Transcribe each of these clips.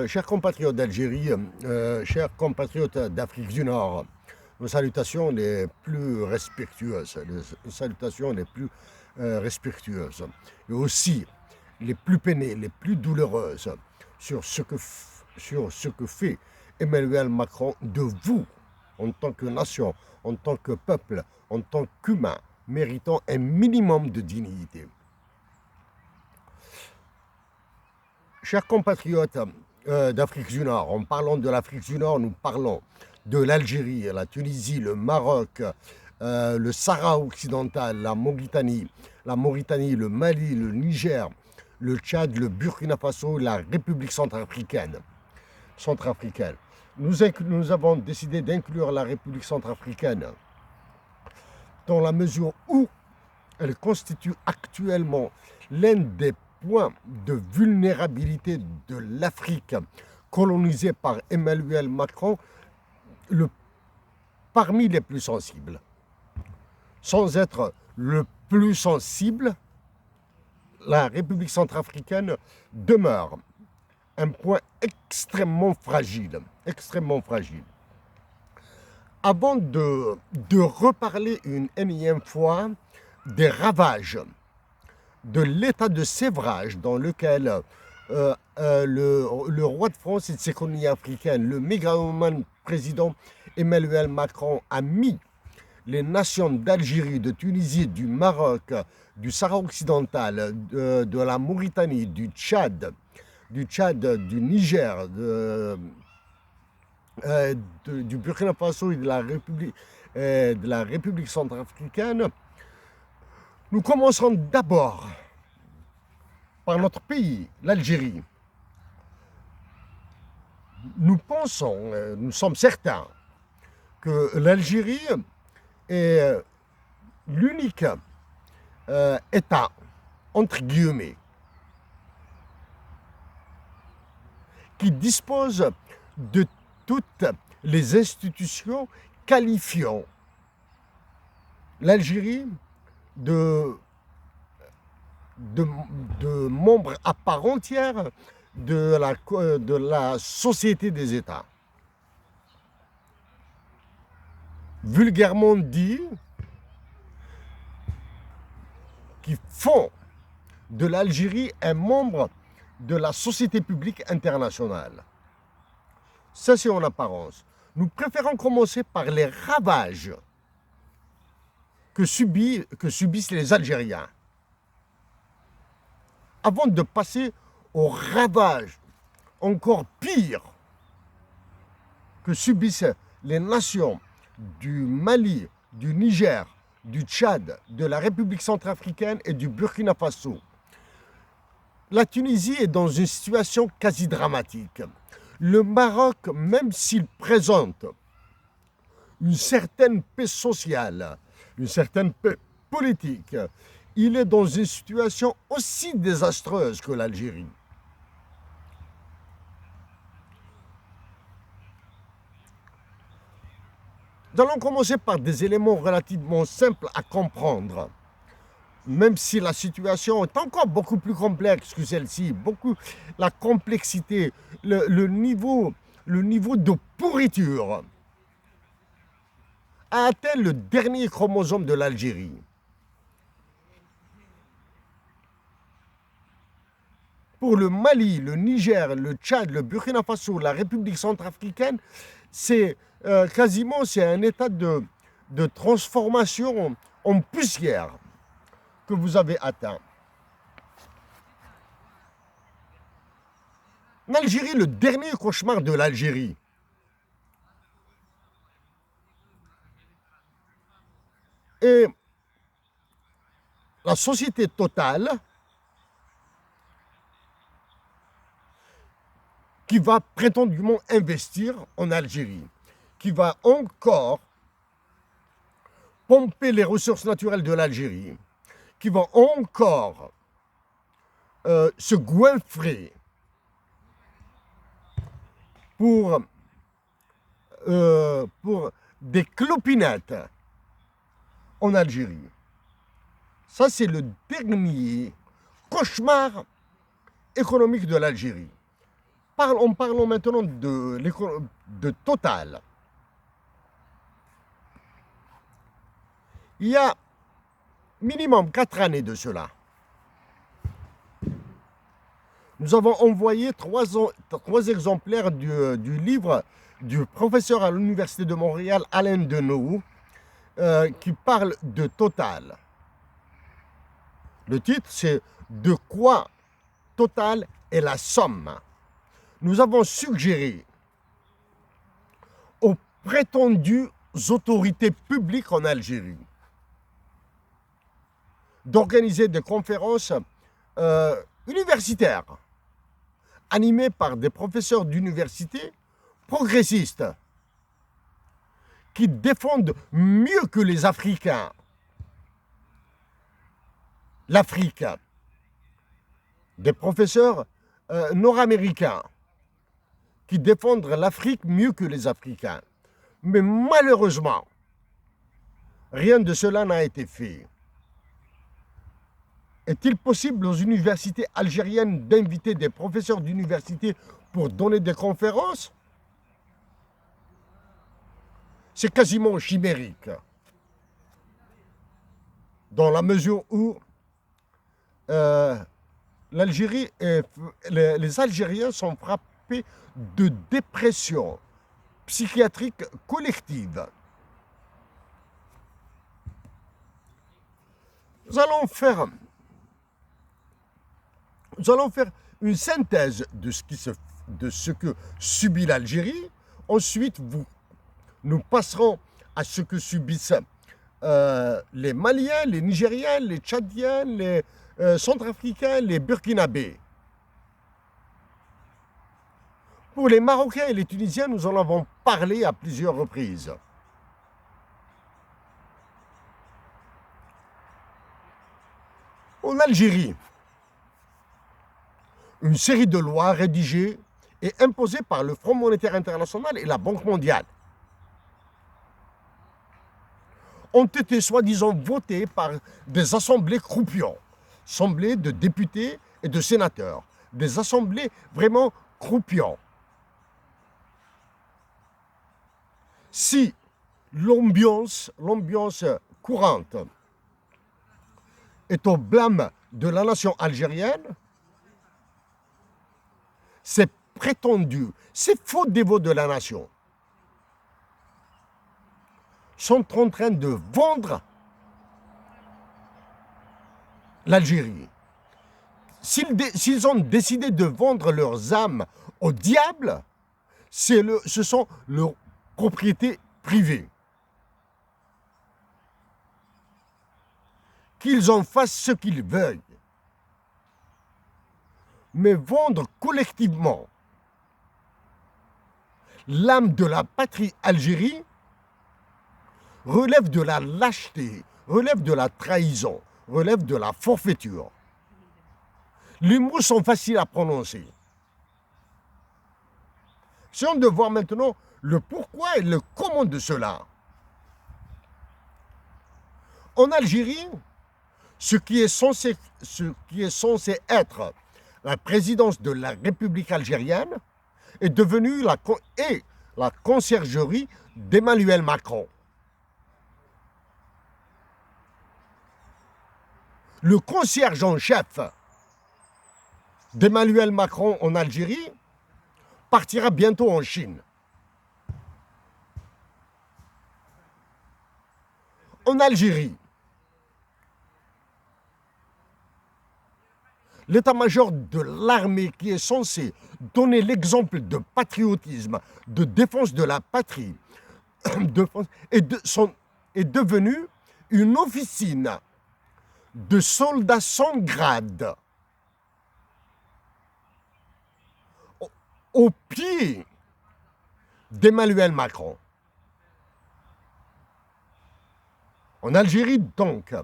Chers compatriotes d'Algérie, chers compatriotes d'Afrique du Nord, nos salutations les plus respectueuses, les salutations les plus respectueuses, et aussi les plus peinées, les plus douloureuses sur ce que fait Emmanuel Macron de vous, en tant que nation, en tant que peuple, en tant qu'humain, méritant un minimum de dignité. Chers compatriotes d'Afrique du Nord, en parlant de l'Afrique du Nord, nous parlons de l'Algérie, la Tunisie, le Maroc, le Sahara occidental, la Mauritanie, le Mali, le Niger, le Tchad, le Burkina Faso, la République centrafricaine. Nous avons décidé d'inclure la République centrafricaine dans la mesure où elle constitue actuellement l'un des points de vulnérabilité de l'Afrique colonisée par Emmanuel Macron, parmi les plus sensibles. Sans être le plus sensible, la République centrafricaine demeure un point extrêmement fragile. Avant de reparler une énième fois des ravages, de l'état de sévrage dans lequel le roi de France et de ses colonies africaines, le mégalomane président Emmanuel Macron, a mis les nations d'Algérie, de Tunisie, du Maroc, du Sahara occidental, de la Mauritanie, du Tchad, du Niger, du Burkina Faso et de la République centrafricaine. Nous commencerons d'abord par notre pays, l'Algérie. Nous sommes certains que l'Algérie est l'unique État, entre guillemets, qui dispose de toutes les institutions qualifiant l'Algérie de membres à part entière de la Société des États. Vulgairement dit, qui font de l'Algérie un membre de la Société publique internationale. Ça, c'est en apparence. Nous préférons commencer par les ravages que subissent les Algériens, avant de passer aux ravages encore pires que subissent les nations du Mali, du Niger, du Tchad, de la République centrafricaine et du Burkina Faso. La Tunisie est dans une situation quasi dramatique. Le Maroc, même s'il présente une certaine paix sociale, une certaine paix politique, il est dans une situation aussi désastreuse que l'Algérie. Nous allons commencer par des éléments relativement simples à comprendre, même si la situation est encore beaucoup plus complexe que celle-ci, la complexité, le niveau de pourriture a atteint le dernier chromosome de l'Algérie. Pour le Mali, le Niger, le Tchad, le Burkina Faso, la République centrafricaine, c'est un état de transformation en poussière que vous avez atteint. En Algérie, le dernier cauchemar de l'Algérie, est la société Total qui va prétendument investir en Algérie, qui va encore pomper les ressources naturelles de l'Algérie, qui va encore se goinfrer pour des clopinettes en Algérie. Ça, c'est le dernier cauchemar économique de l'Algérie. Parlons maintenant de Total. Il y a minimum 4 années de cela. Nous avons envoyé trois exemplaires du livre du professeur à l'Université de Montréal, Alain Deneau, qui parle de Total. Le titre, c'est « De quoi Total est la somme ». Nous avons suggéré aux prétendues autorités publiques en Algérie d'organiser des conférences universitaires animées par des professeurs d'université progressistes qui défendent mieux que les Africains l'Afrique, des professeurs nord-américains qui défendent l'Afrique mieux que les Africains. Mais malheureusement, rien de cela n'a été fait. Est-il possible aux universités algériennes d'inviter des professeurs d'université pour donner des conférences? C'est quasiment chimérique, dans la mesure où les Algériens sont frappés de dépression psychiatrique collective. Nous allons faire une synthèse de ce que subit l'Algérie. Ensuite, nous passerons à ce que subissent les Maliens, les Nigériens, les Tchadiens, les Centrafricains, les Burkinabés. Pour les Marocains et les Tunisiens, nous en avons parlé à plusieurs reprises. En Algérie, une série de lois rédigées et imposées par le Fonds monétaire international et la Banque mondiale ont été soi-disant votées par des assemblées croupions, assemblées de députés et de sénateurs, des assemblées vraiment croupions. Si l'ambiance courante est au blâme de la nation algérienne, c'est prétendu, ces faux dévots de la nation sont en train de vendre l'Algérie. S'ils ont décidé de vendre leurs âmes au diable, ce sont leurs propriétés privées. Qu'ils en fassent ce qu'ils veulent. Mais vendre collectivement l'âme de la patrie Algérie relève de la lâcheté, relève de la trahison, relève de la forfaiture. Les mots sont faciles à prononcer. Essayons de voir maintenant le pourquoi et le comment de cela. En Algérie, ce qui est censé être la présidence de la République algérienne est devenue la conciergerie d'Emmanuel Macron. Le concierge en chef d'Emmanuel Macron en Algérie partira bientôt en Chine. En Algérie, l'état-major de l'armée qui est censé donner l'exemple de patriotisme, de défense de la patrie, est devenu une officine de soldats sans grade au pied d'Emmanuel Macron. En Algérie, donc,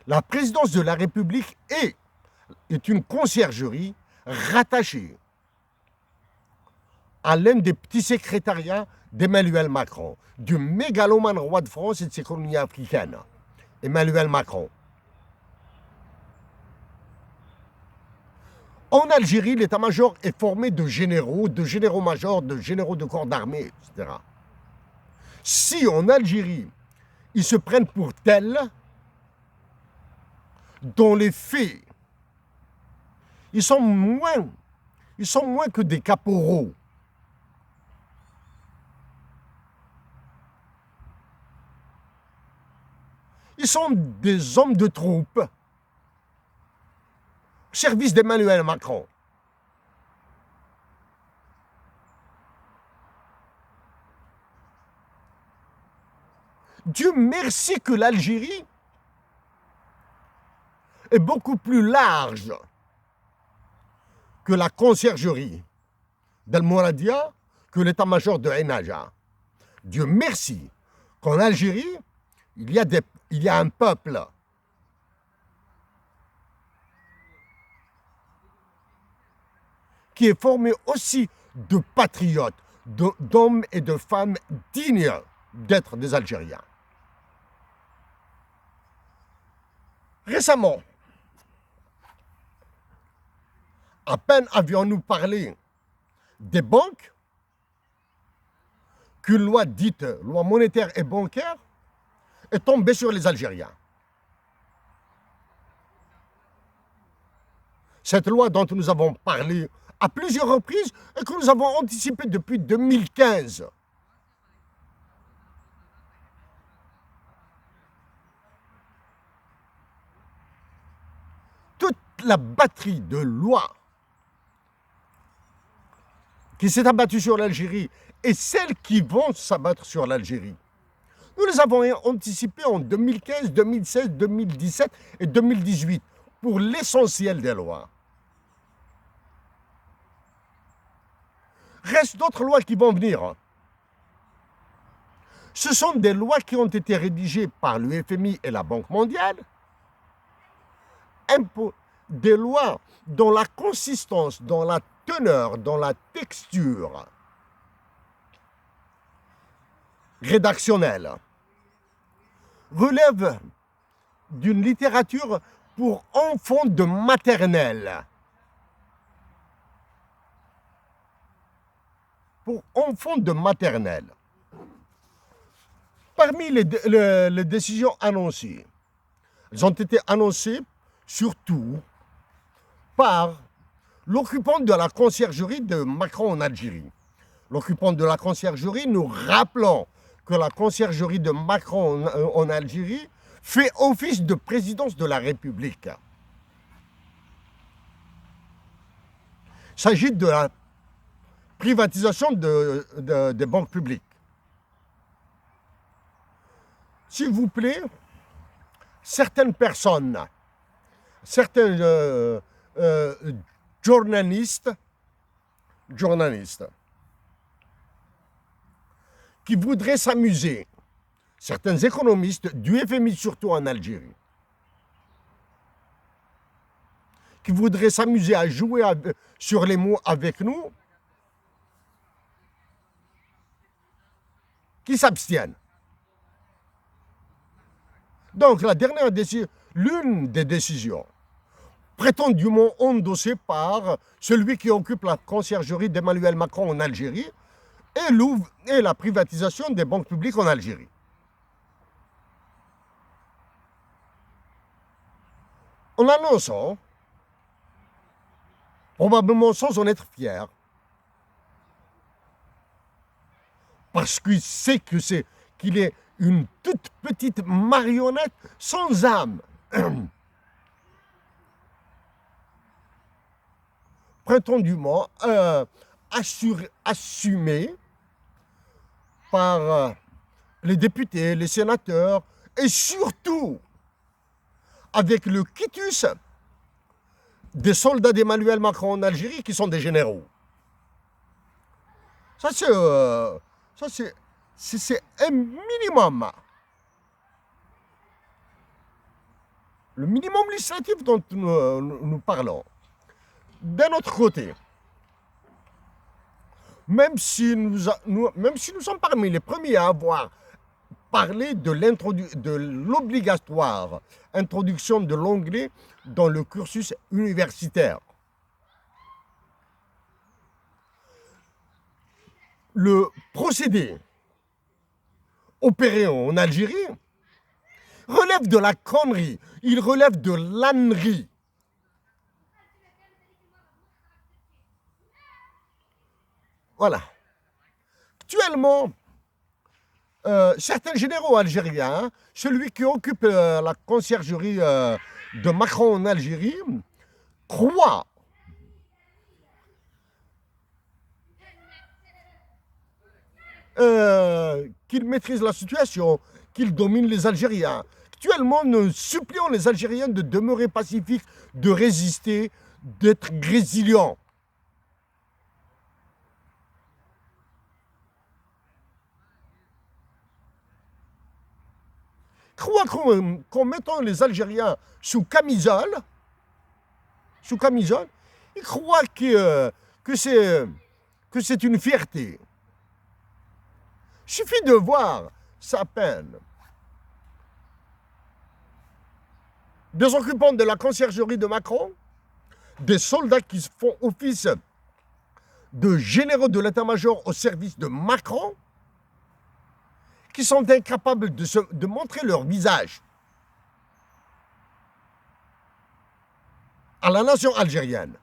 la présidence de la République est une conciergerie rattachée à l'un des petits secrétariats d'Emmanuel Macron, du mégalomane roi de France et de ses colonies africaines, Emmanuel Macron. En Algérie, l'état-major est formé de généraux-majors, de généraux de corps d'armée, etc. Si en Algérie, ils se prennent pour tels, dans les faits, ils sont moins que des caporaux. Ils sont des hommes de troupe au service d'Emmanuel Macron. Dieu merci que l'Algérie est beaucoup plus large que la conciergerie d'Al-Mouradia, que l'état-major de Enaja. Dieu merci qu'en Algérie, il y a un peuple qui est formé aussi de patriotes, d'hommes et de femmes dignes d'être des Algériens. Récemment, à peine avions-nous parlé des banques, qu'une loi dite loi monétaire et bancaire est tombée sur les Algériens. Cette loi dont nous avons parlé à plusieurs reprises et que nous avons anticipée depuis 2015. Toute la batterie de lois qui s'est abattue sur l'Algérie et celles qui vont s'abattre sur l'Algérie, nous les avons anticipées en 2015, 2016, 2017 et 2018 pour l'essentiel des lois. Reste d'autres lois qui vont venir. Ce sont des lois qui ont été rédigées par le FMI et la Banque mondiale, des lois dont la consistance, dont la teneur, dont la texture rédactionnelle relève d'une littérature pour enfants de maternelle. Pour enfants de maternelle. Parmi les décisions annoncées, elles ont été annoncées surtout par l'occupant de la conciergerie de Macron en Algérie. L'occupant de la conciergerie, nous rappelons que la conciergerie de Macron en Algérie fait office de présidence de la République. Il s'agit de la privatisation des banques publiques. S'il vous plaît, certaines personnes, certains journalistes qui voudraient s'amuser, certains économistes du FMI surtout en Algérie, qui voudraient s'amuser à jouer sur les mots avec nous, qui s'abstiennent. Donc l'une des décisions prétendument endossée par celui qui occupe la conciergerie d'Emmanuel Macron en Algérie et la privatisation des banques publiques en Algérie. En annonçant, probablement sans en être fier, parce qu'il sait qu'il est une toute petite marionnette sans âme. Prétendument assumé par les députés, les sénateurs et surtout avec le quitus des soldats d'Emmanuel Macron en Algérie qui sont des généraux. Ça c'est un minimum. Le minimum législatif dont nous parlons. D'un autre côté, même si nous sommes parmi les premiers à avoir parlé de l'obligatoire introduction de l'anglais dans le cursus universitaire, le procédé opéré en Algérie relève de la connerie, il relève de l'ânerie. Voilà. Actuellement, certains généraux algériens, celui qui occupe la conciergerie de Macron en Algérie, croit qu'il maîtrise la situation, qu'il domine les Algériens. Actuellement, nous supplions les Algériens de demeurer pacifiques, de résister, d'être résilients. Crois qu'en mettant les Algériens sous camisole, ils croient que c'est une fierté. Il suffit de voir sa peine. Des occupants de la conciergerie de Macron, des soldats qui font office de généraux de l'état-major au service de Macron, qui sont incapables de montrer leur visage à la nation algérienne,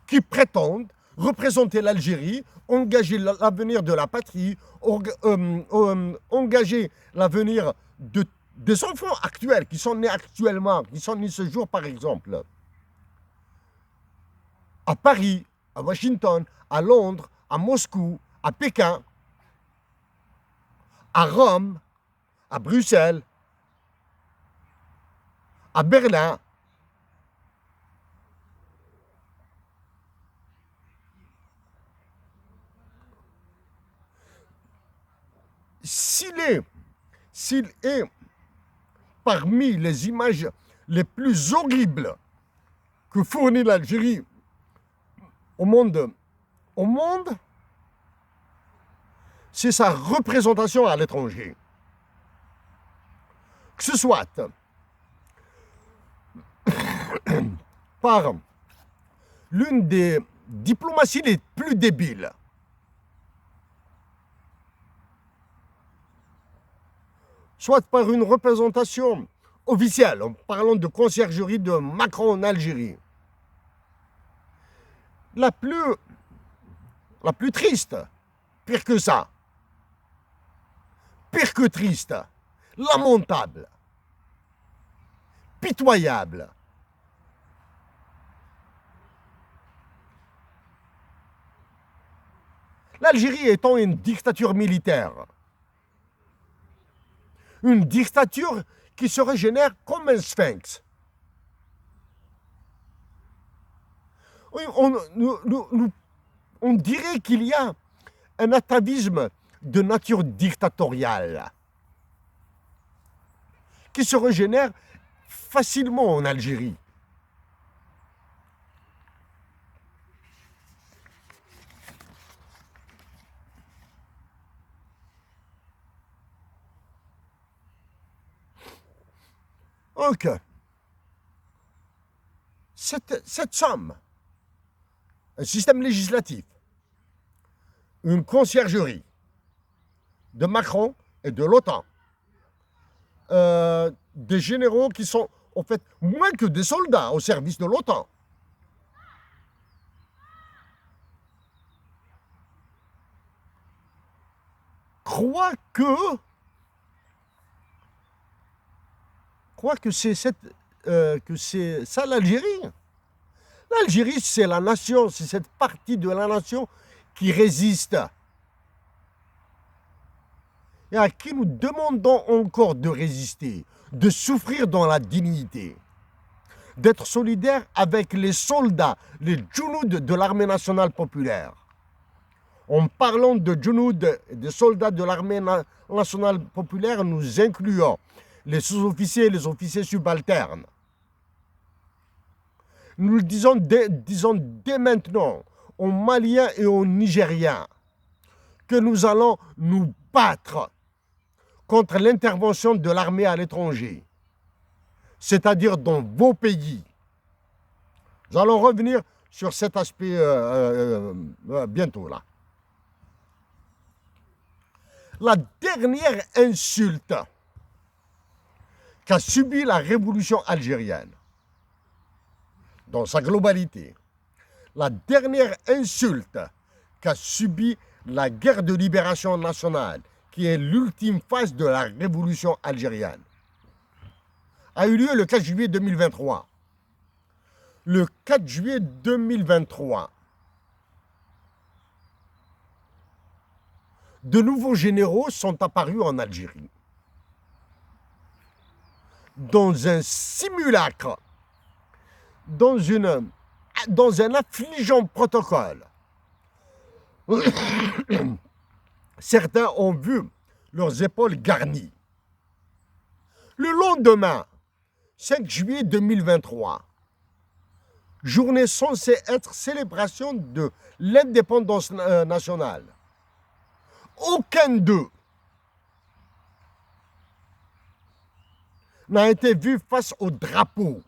qui prétendent représenter l'Algérie, engager l'avenir de la patrie, engager l'avenir des enfants actuels qui sont nés actuellement, qui sont nés ce jour par exemple, à Paris, à Washington, à Londres, à Moscou, à Pékin, à Rome, à Bruxelles, à Berlin. S'il est parmi les images les plus horribles que fournit l'Algérie au monde, c'est sa représentation à l'étranger. Que ce soit par l'une des diplomaties les plus débiles, soit par une représentation officielle, en parlant de conciergerie de Macron en Algérie. La plus triste, pire que ça, pire que triste, lamentable, pitoyable. L'Algérie étant une dictature militaire, une dictature qui se régénère comme un sphinx. Oui, on dirait qu'il y a un atavisme de nature dictatoriale qui se régénère facilement en Algérie. Donc, cette somme, un système législatif, une conciergerie de Macron et de l'OTAN, des généraux qui sont en fait moins que des soldats au service de l'OTAN. Crois que c'est ça l'Algérie. L'Algérie, c'est la nation, c'est cette partie de la nation qui résiste et à qui nous demandons encore de résister, de souffrir dans la dignité, d'être solidaires avec les soldats, les djounouds de l'armée nationale populaire. En parlant de djounouds, des soldats de l'armée nationale populaire, nous incluons les sous-officiers et les officiers subalternes. Nous le disons dès maintenant aux Maliens et aux Nigériens que nous allons nous battre contre l'intervention de l'armée à l'étranger, c'est-à-dire dans vos pays. Nous allons revenir sur cet aspect bientôt là. La dernière insulte qu'a subi la révolution algérienne, dans sa globalité, la dernière insulte qu'a subi la guerre de libération nationale, qui est l'ultime phase de la révolution algérienne, a eu lieu le 4 juillet 2023. Le 4 juillet 2023, de nouveaux généraux sont apparus en Algérie, dans un simulacre, dans un affligeant protocole. Certains ont vu leurs épaules garnies. Le lendemain, 5 juillet 2023, journée censée être célébration de l'indépendance nationale, aucun d'eux n'a été vu face au drapeau.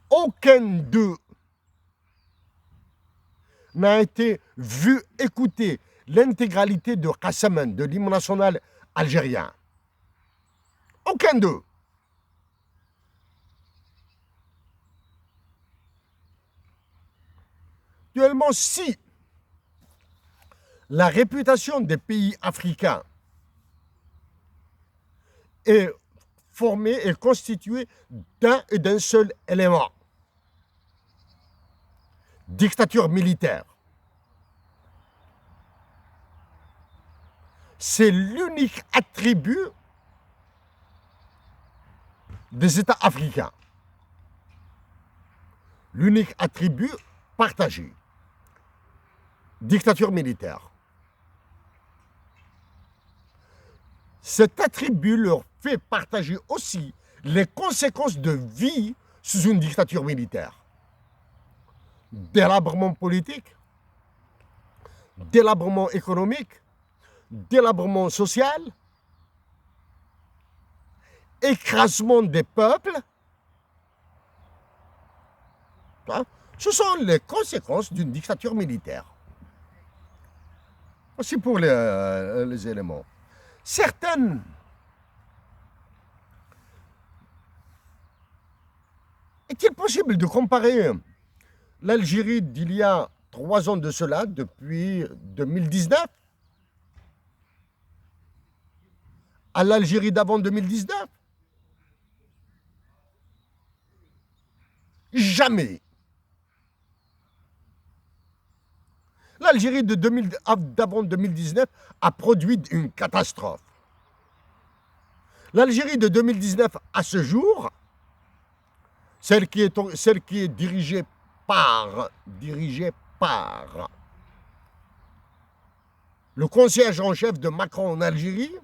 Aucun d'eux n'a été vu écouter l'intégralité de Qassaman, de l'hymne national algérien. Aucun d'eux. Actuellement, si la réputation des pays africains est formée et constituée d'un seul élément, dictature militaire, c'est l'unique attribut des États africains. L'unique attribut partagé. Dictature militaire. Cet attribut leur fait partager aussi les conséquences de vie sous une dictature militaire. Délabrement politique, délabrement économique, délabrement social, écrasement des peuples. Ce sont les conséquences d'une dictature militaire. Aussi pour les éléments. Certaines est-il possible de comparer l'Algérie d'il y a 3 ans de cela, depuis 2019, à l'Algérie d'avant 2019? Jamais. L'Algérie d'avant 2019 a produit une catastrophe. L'Algérie de 2019 à ce jour, celle qui est dirigée par le concierge en chef de Macron en Algérie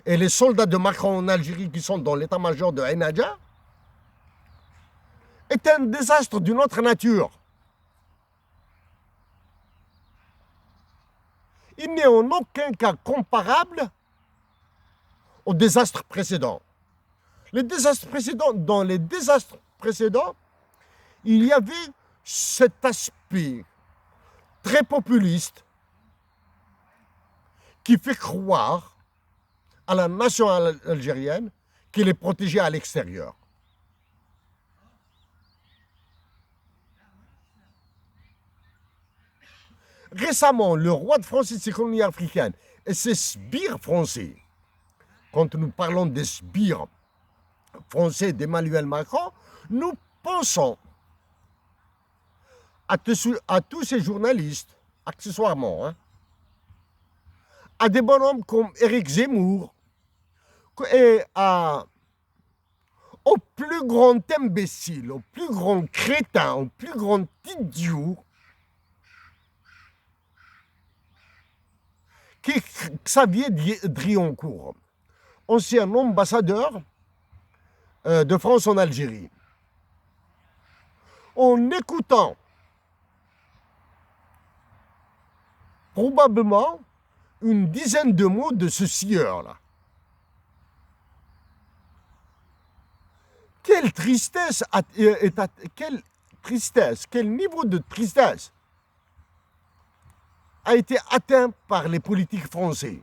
et les soldats de Macron en Algérie qui sont dans l'état-major de Ain Nadja, est un désastre d'une autre nature. Il n'est en aucun cas comparable aux désastres précédents. Dans les désastres précédents, il y avait cet aspect très populiste qui fait croire à la nation algérienne qu'elle est protégée à l'extérieur. Récemment, le roi de France et ses colonies africaines et ses sbires français, quand nous parlons des sbires français d'Emmanuel Macron, nous pensons à tous ces journalistes, accessoirement, à des bonhommes comme Éric Zemmour et au plus grand imbécile, au plus grand crétin, au plus grand idiot qui est Xavier Drioncourt, ancien ambassadeur de France en Algérie. En écoutant probablement une dizaine de mots de ce sieur-là. Quelle tristesse, tristesse, quel niveau de tristesse a été atteint par les politiques français,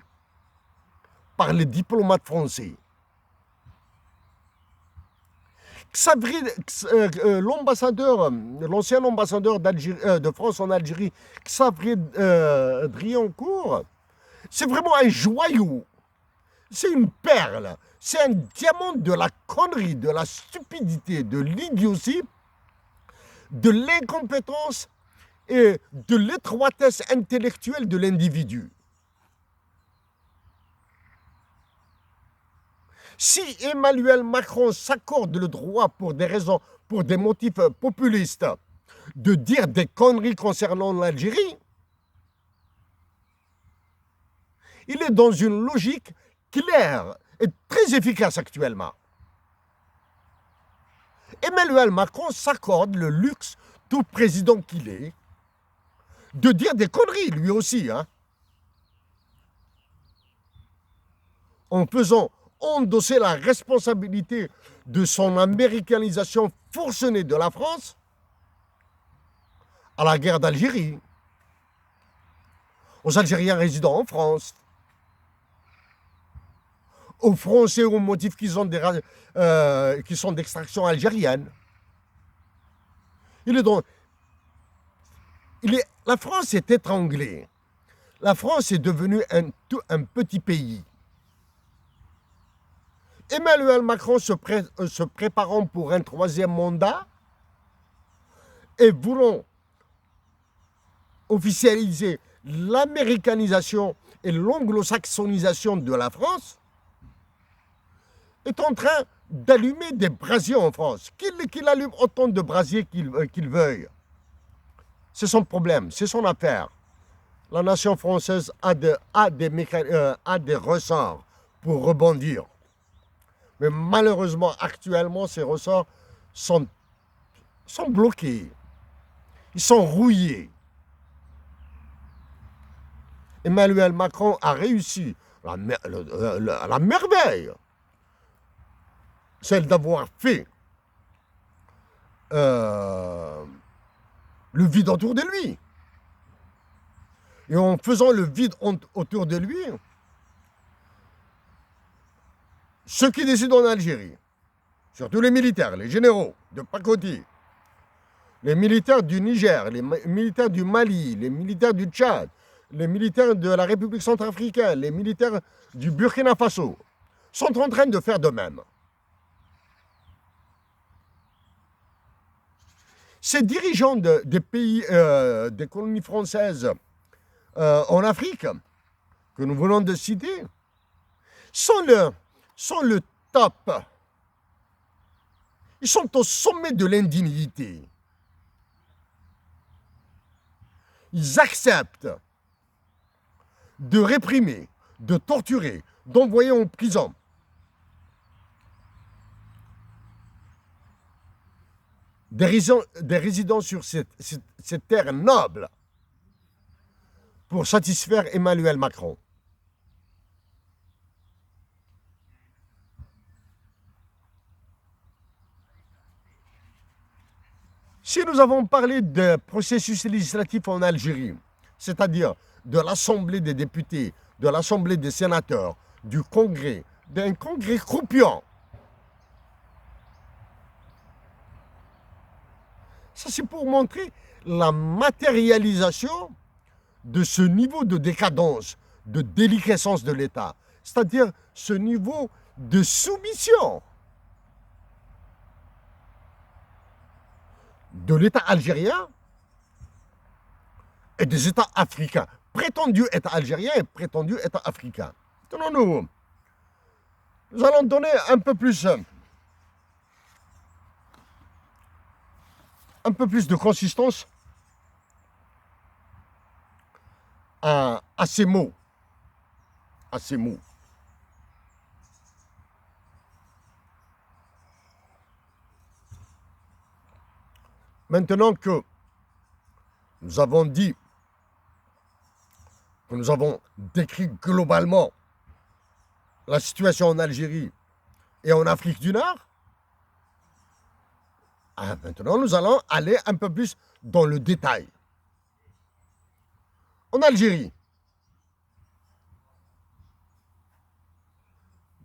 par les diplomates français. L'ambassadeur, l'ancien ambassadeur de France en Algérie, Xavier Driancourt, c'est vraiment un joyau. C'est une perle. C'est un diamant de la connerie, de la stupidité, de l'idiotie, de l'incompétence et de l'étroitesse intellectuelle de l'individu. Si Emmanuel Macron s'accorde le droit pour des raisons, pour des motifs populistes, de dire des conneries concernant l'Algérie, il est dans une logique claire et très efficace actuellement. Emmanuel Macron s'accorde le luxe, tout président qu'il est, de dire des conneries, lui aussi, en faisant endosser la responsabilité de son américanisation forcenée de la France à la guerre d'Algérie, aux Algériens résidant en France, aux Français au motif qu'ils ont qui sont d'extraction algérienne. La France est étranglée. La France est devenue un petit pays. Emmanuel Macron se préparant pour un troisième mandat et voulant officialiser l'américanisation et l'anglo-saxonisation de la France, est en train d'allumer des brasiers en France. Qu'il allume autant de brasiers qu'il veuille. C'est son problème, c'est son affaire. La nation française a des ressorts pour rebondir. Mais malheureusement, actuellement, ces ressorts sont bloqués. Ils sont rouillés. Emmanuel Macron a réussi la merveille, celle d'avoir fait le vide autour de lui. Et en faisant le vide autour de lui, ceux qui décident en Algérie, surtout les militaires, les généraux de pacotille, les militaires du Niger, les militaires du Mali, les militaires du Tchad, les militaires de la République centrafricaine, les militaires du Burkina Faso, sont en train de faire de même. Ces dirigeants des pays, des colonies françaises en Afrique, que nous venons de citer, sont le top. Ils sont au sommet de l'indignité. Ils acceptent de réprimer, de torturer, d'envoyer en prison des résidents sur cette terre noble pour satisfaire Emmanuel Macron. Si nous avons parlé de processus législatif en Algérie, c'est-à-dire de l'Assemblée des députés, de l'Assemblée des sénateurs, du Congrès, d'un Congrès croupiant, ça c'est pour montrer la matérialisation de ce niveau de décadence, de déliquescence de l'État, c'est-à-dire ce niveau de soumission de l'État algérien et des États africains, prétendus États algériens et prétendus États africains. Nous allons donner un peu plus de consistance à ces mots. Maintenant que nous avons dit, que nous avons décrit globalement la situation en Algérie et en Afrique du Nord, Maintenant, nous allons aller un peu plus dans le détail. En Algérie,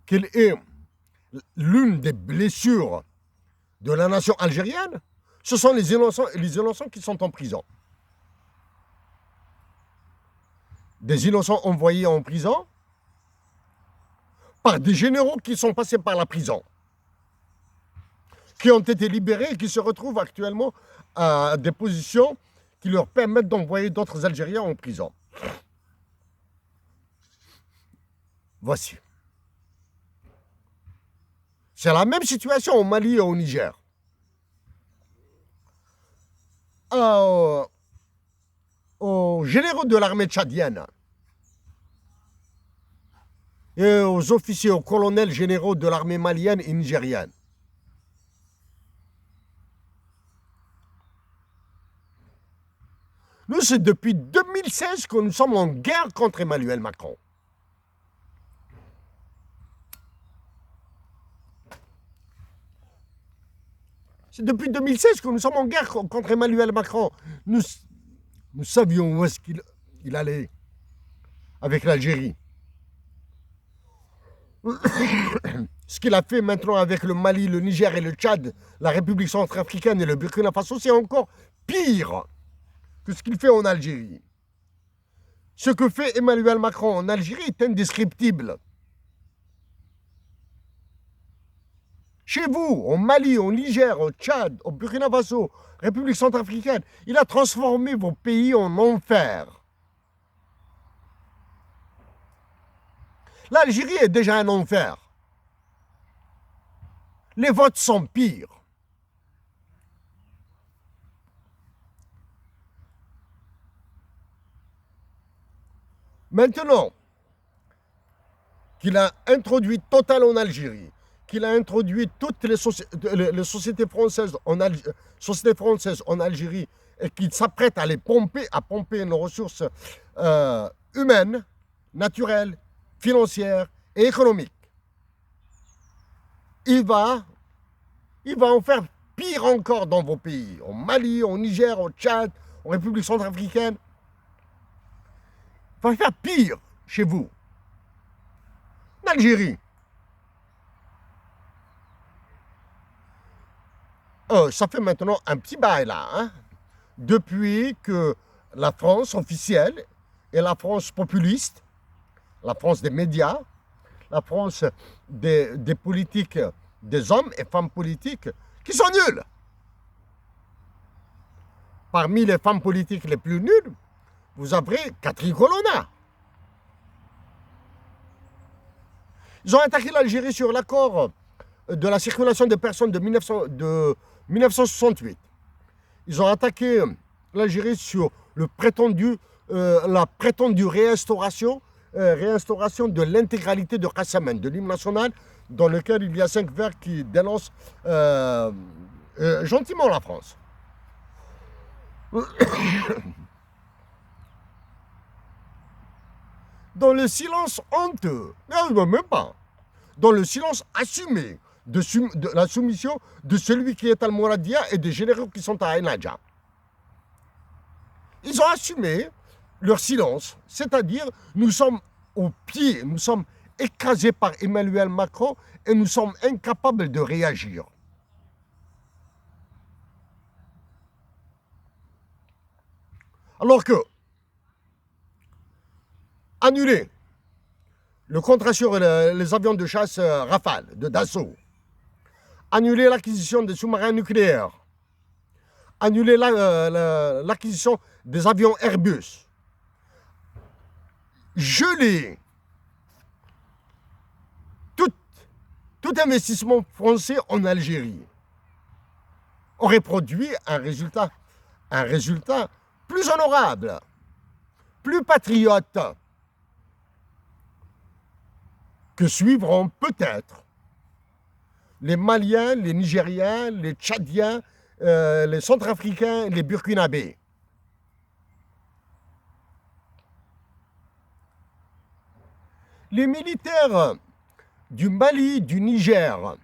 quelle est l'une des blessures de la nation algérienne? Ce sont les innocents qui sont en prison. Des innocents envoyés en prison par des généraux qui sont passés par la prison, qui ont été libérés et qui se retrouvent actuellement à des positions qui leur permettent d'envoyer d'autres Algériens en prison. Voici. C'est la même situation au Mali et au Niger. Aux généraux de l'armée tchadienne et aux officiers, aux colonels généraux de l'armée malienne et nigérienne. Nous, c'est depuis 2016 que nous sommes en guerre contre Emmanuel Macron. C'est depuis 2016 que nous sommes en guerre contre Emmanuel Macron. Nous savions où est-ce qu'il allait avec l'Algérie. Ce qu'il a fait maintenant avec le Mali, le Niger et le Tchad, la République centrafricaine et le Burkina Faso, c'est encore pire que ce qu'il fait en Algérie. Ce que fait Emmanuel Macron en Algérie est indescriptible. Chez vous, au Mali, au Niger, au Tchad, au Burkina Faso, République centrafricaine, il a transformé vos pays en enfer. L'Algérie est déjà un enfer. Les votes sont pires. Maintenant qu'il a introduit Total en Algérie, qu'il a introduit toutes les sociétés françaises en Algérie et qu'il s'apprête à pomper nos ressources humaines, naturelles, financières et économiques, il va en faire pire encore dans vos pays, au Mali, au Niger, au Tchad, en République centrafricaine. Il va faire pire chez vous. En Algérie. Ça fait maintenant un petit bail là, hein, depuis que la France officielle et la France populiste, la France des médias, la France des politiques, des hommes et femmes politiques qui sont nuls. Parmi les femmes politiques les plus nulles, vous avez Catherine Colonna. Ils ont attaqué l'Algérie sur l'accord de la circulation des personnes de 1968. Ils ont attaqué l'Algérie sur la prétendue réinstauration de l'intégralité de Kassamen, de l'hymne national, dans lequel il y a 5 vers qui dénoncent gentiment la France. Dans le silence honteux, même pas, dans le silence assumé de la soumission de celui qui est Al-Mouradia et des généraux qui sont à Aïnadja. Ils ont assumé leur silence, c'est-à-dire nous sommes au pied, nous sommes écrasés par Emmanuel Macron et nous sommes incapables de réagir. Alors que annuler le contrat sur les avions de chasse Rafale, de Dassault, annuler l'acquisition des sous-marins nucléaires, annuler l'acquisition des avions Airbus, geler tout investissement français en Algérie aurait produit un résultat plus honorable, plus patriote, que suivront peut-être les Maliens, les Nigériens, les Tchadiens, les Centrafricains, les Burkinabés. Les militaires du Mali, du Niger,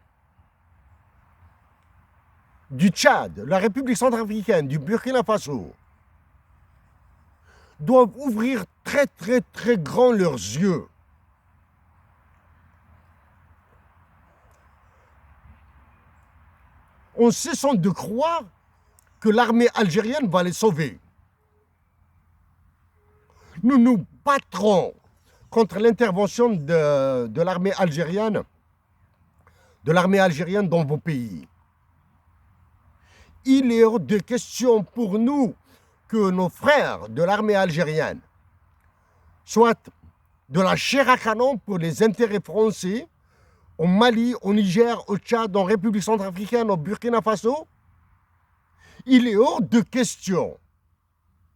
du Tchad, la République centrafricaine, du Burkina Faso, doivent ouvrir très très très grand leurs yeux. En cessant de croire que l'armée algérienne va les sauver. Nous nous battrons contre l'intervention de l'armée algérienne, dans vos pays. Il est hors de question pour nous que nos frères de l'armée algérienne soient de la chair à canon pour les intérêts français au Mali, au Niger, au Tchad, en République centrafricaine, au Burkina Faso. Il est hors de question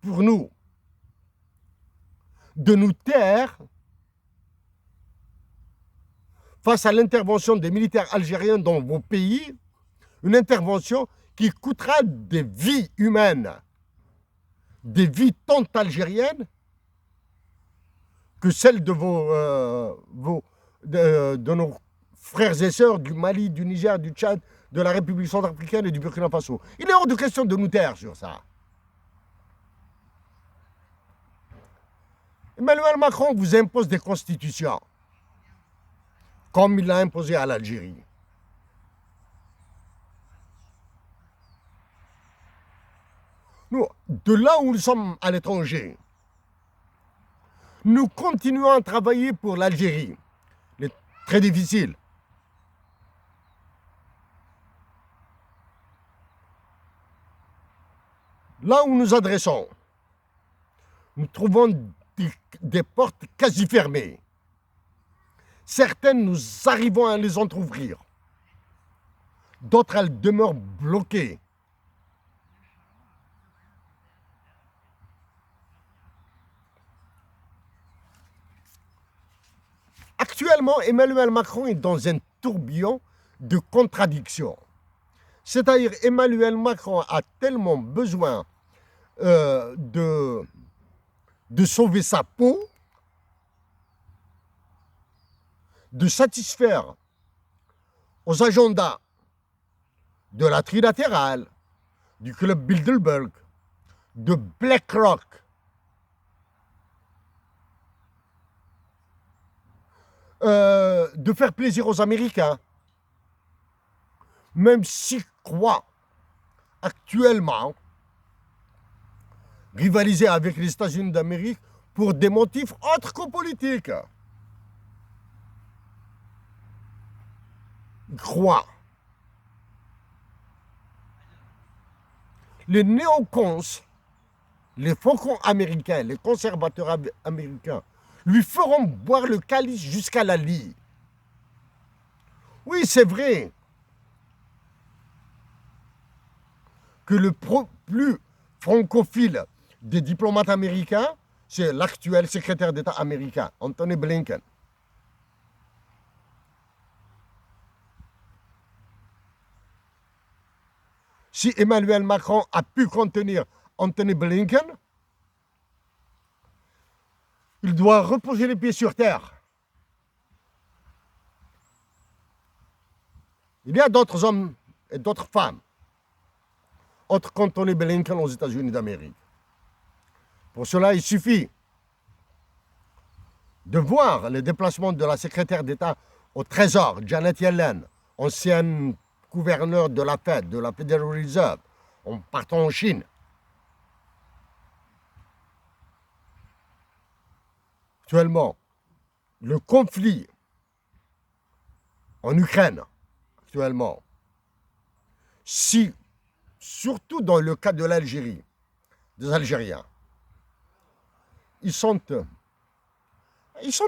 pour nous de nous taire face à l'intervention des militaires algériens dans vos pays, une intervention qui coûtera des vies humaines, des vies tant algériennes que celles de de nos frères et sœurs du Mali, du Niger, du Tchad, de la République centrafricaine et du Burkina Faso. Il est hors de question de nous taire sur ça. Emmanuel Macron vous impose des constitutions, comme il l'a imposé à l'Algérie. Nous, de là où nous sommes à l'étranger, nous continuons à travailler pour l'Algérie. C'est très difficile. Là où nous adressons, nous trouvons des portes quasi fermées. Certaines, nous arrivons à les entrouvrir. D'autres, elles demeurent bloquées. Actuellement, Emmanuel Macron est dans un tourbillon de contradictions. C'est-à-dire, Emmanuel Macron a tellement besoin de sauver sa peau, de satisfaire aux agendas de la trilatérale, du club Bilderberg, de BlackRock, de faire plaisir aux Américains, même s'ils croient actuellement rivaliser avec les États-Unis d'Amérique pour des motifs autres que politiques. Ils croient. Les néocons, les faucons américains, les conservateurs américains, lui feront boire le calice jusqu'à la lie. Oui, c'est vrai que le plus francophile des diplomates américains, c'est l'actuel secrétaire d'État américain, Anthony Blinken. Si Emmanuel Macron a pu contenir Anthony Blinken, il doit reposer les pieds sur terre. Il y a d'autres hommes et d'autres femmes, autres qu'Anthony Blinken aux États-Unis d'Amérique. Pour cela, il suffit de voir les déplacements de la secrétaire d'État au Trésor, Janet Yellen, ancienne gouverneure de la Fed, de la Federal Reserve, en partant en Chine. Actuellement, le conflit en Ukraine, actuellement, si, surtout dans le cas de l'Algérie, des Algériens, ils sont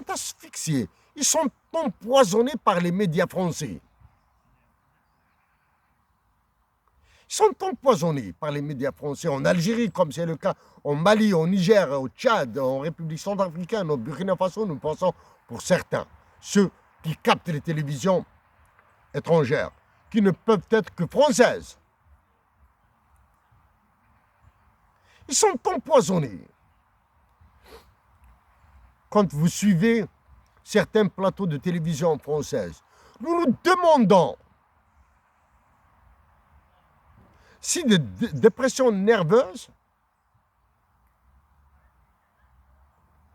asphyxiés, ils sont empoisonnés par les médias français. Ils sont empoisonnés par les médias français en Algérie, comme c'est le cas en Mali, au Niger, au Tchad, en République centrafricaine, au Burkina Faso, nous pensons pour certains, ceux qui captent les télévisions étrangères, qui ne peuvent être que françaises. Ils sont empoisonnés. Quand vous suivez certains plateaux de télévision françaises, nous nous demandons si des dépressions nerveuses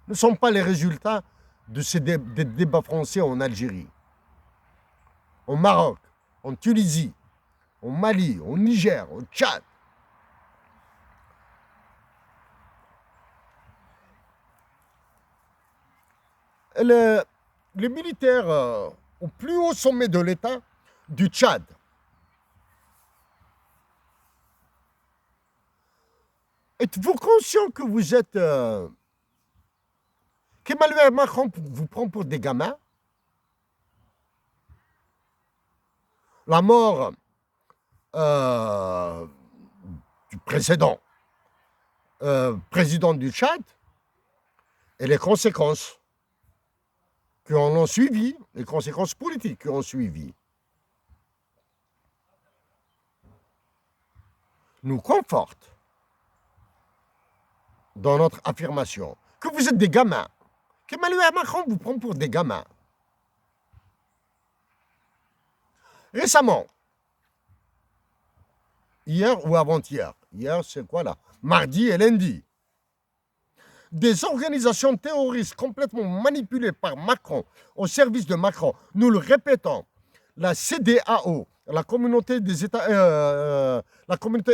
ne sont pas les résultats de ces des débats français en Algérie, au Maroc, en Tunisie, au Mali, au Niger, au Tchad. Les militaires au plus haut sommet de l'État du Tchad, êtes-vous conscient que vous êtes... qu'Emmanuel Macron vous prend pour des gamins? La mort du précédent président du Tchad et les conséquences qui en ont suivi, les conséquences politiques qui ont suivi, nous confortent dans notre affirmation que vous êtes des gamins, qu'Emmanuel Macron vous prend pour des gamins. Récemment, hier ou avant-hier, hier c'est quoi là? Mardi et lundi, des organisations terroristes complètement manipulées par Macron, au service de Macron, nous le répétons, la CEDEAO, la communauté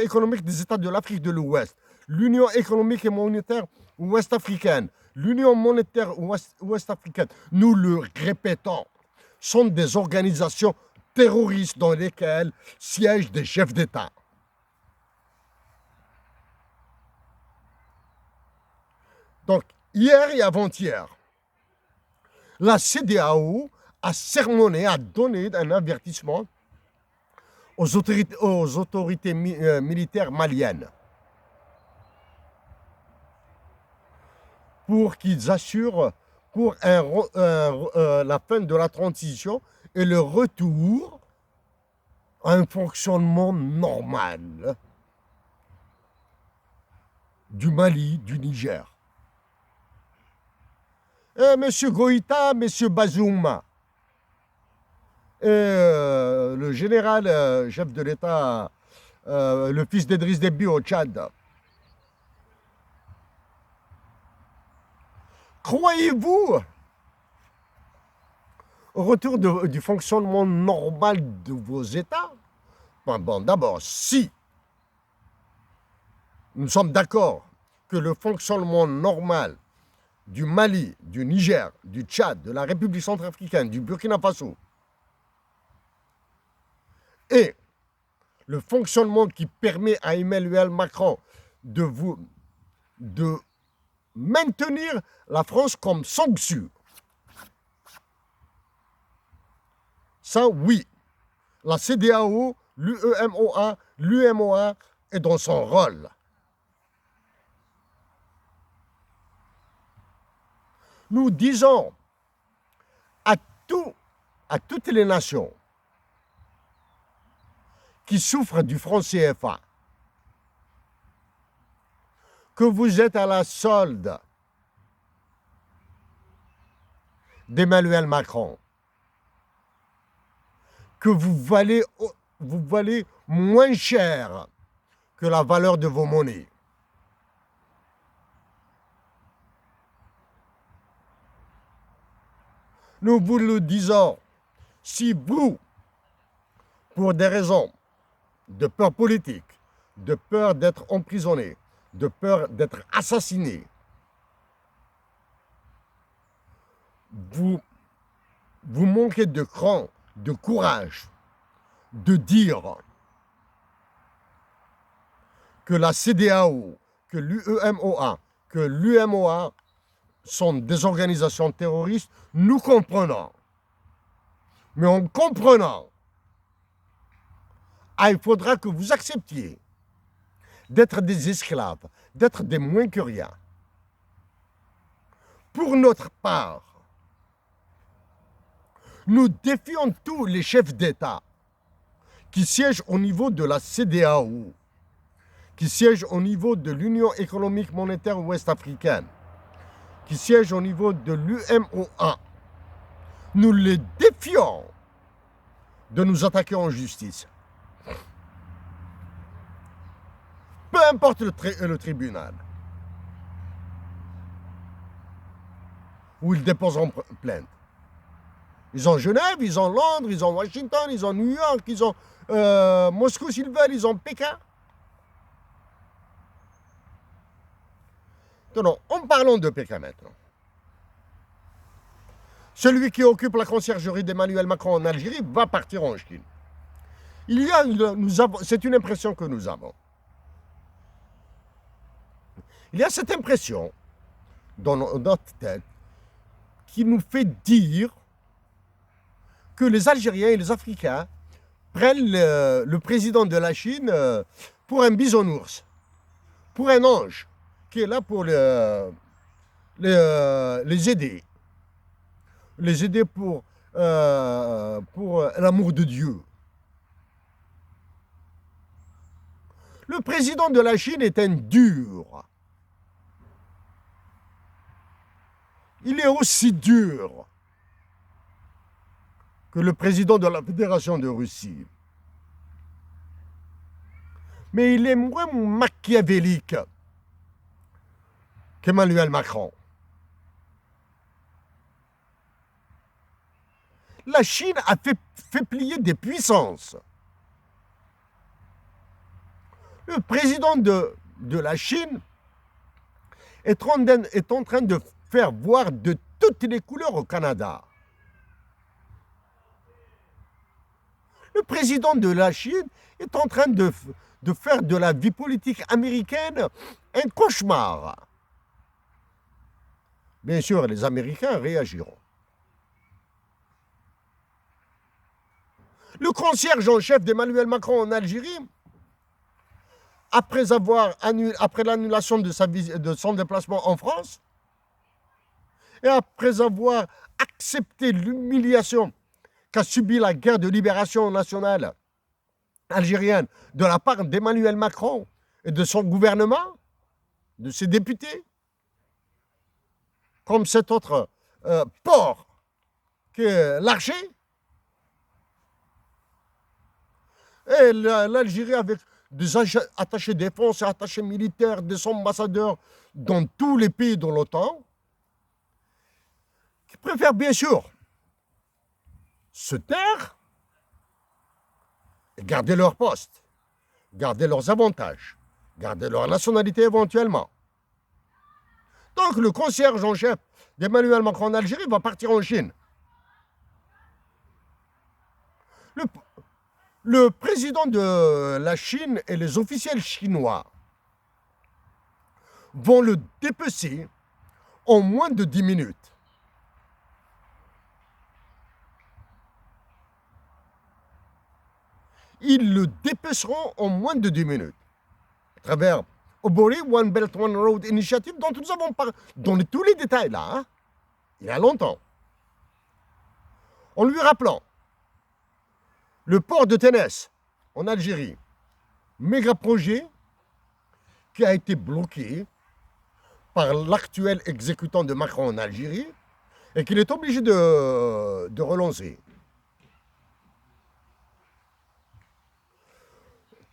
économique des États de l'Afrique de l'Ouest, l'Union économique et monétaire ouest-africaine, l'Union monétaire ouest-africaine, nous le répétons, sont des organisations terroristes dans lesquelles siègent des chefs d'État. Donc, hier et avant-hier, la CEDEAO a sermonné, a donné un avertissement aux autorités militaires maliennes pour qu'ils assurent pour la fin de la transition et le retour à un fonctionnement normal du Mali, du Niger. Monsieur Goïta, Monsieur Bazoum, le général chef de l'État, le fils d'Idriss Déby au Tchad. Croyez-vous au retour du fonctionnement normal de vos États? Bon, d'abord, si nous sommes d'accord que le fonctionnement normal du Mali, du Niger, du Tchad, de la République centrafricaine, du Burkina Faso, et le fonctionnement qui permet à Emmanuel Macron de maintenir la France comme sanction. Ça, oui. La CEDEAO, l'UEMOA est dans son rôle. Nous disons à toutes les nations qui souffrent du franc CFA que vous êtes à la solde d'Emmanuel Macron, que vous valez moins cher que la valeur de vos monnaies. Nous vous le disons, si vous, pour des raisons de peur politique, de peur d'être emprisonné, de peur d'être assassiné, vous manquez de cran, de courage, de dire que la CEDEAO, que l'UEMOA, que l'UMOA sont des organisations terroristes, nous comprenons. Mais en comprenant, il faudra que vous acceptiez d'être des esclaves, d'être des moins que rien. Pour notre part, nous défions tous les chefs d'État qui siègent au niveau de la CEDEAO, qui siègent au niveau de l'Union économique monétaire ouest-africaine, qui siègent au niveau de l'UMOA. Nous les défions de nous attaquer en justice. importe le tribunal où ils déposeront plainte. Ils ont Genève, ils ont Londres, ils ont Washington, ils ont New York, ils ont Moscou s'ils veulent, ils ont Pékin. Non, en parlant de Pékin maintenant. Celui qui occupe la conciergerie d'Emmanuel Macron en Algérie va partir en Chine. C'est une impression que nous avons. Il y a cette impression dans notre tête qui nous fait dire que les Algériens et les Africains prennent le président de la Chine pour un bisounours, pour un ange, qui est là pour les aider. Les aider pour l'amour de Dieu. Le président de la Chine est un dur. Il est aussi dur que le président de la Fédération de Russie. Mais il est moins machiavélique qu'Emmanuel Macron. La Chine a fait plier des puissances. Le président de la Chine est en train de faire voir de toutes les couleurs au Canada. Le président de la Chine est en train de faire de la vie politique américaine un cauchemar. Bien sûr, les Américains réagiront. Le concierge en chef d'Emmanuel Macron en Algérie, après l'annulation de son déplacement en France, et après avoir accepté l'humiliation qu'a subi la guerre de libération nationale algérienne de la part d'Emmanuel Macron et de son gouvernement, de ses députés, comme cet autre porc que l'Archer, et l'Algérie avec des attachés défense et attachés militaires, des ambassadeurs dans tous les pays de l'OTAN, qui préfèrent bien sûr se taire et garder leur poste, garder leurs avantages, garder leur nationalité éventuellement. Donc le concierge en chef d'Emmanuel Macron en Algérie va partir en Chine. Le président de la Chine et les officiels chinois vont le dépecer en moins de 10 minutes. Ils le dépeceront en moins de 10 minutes. À travers Obori One Belt One Road Initiative, dont nous avons parlé, dans tous les détails là, hein, il y a longtemps. En lui rappelant le port de Ténès en Algérie, méga projet qui a été bloqué par l'actuel exécutant de Macron en Algérie et qu'il est obligé de relancer.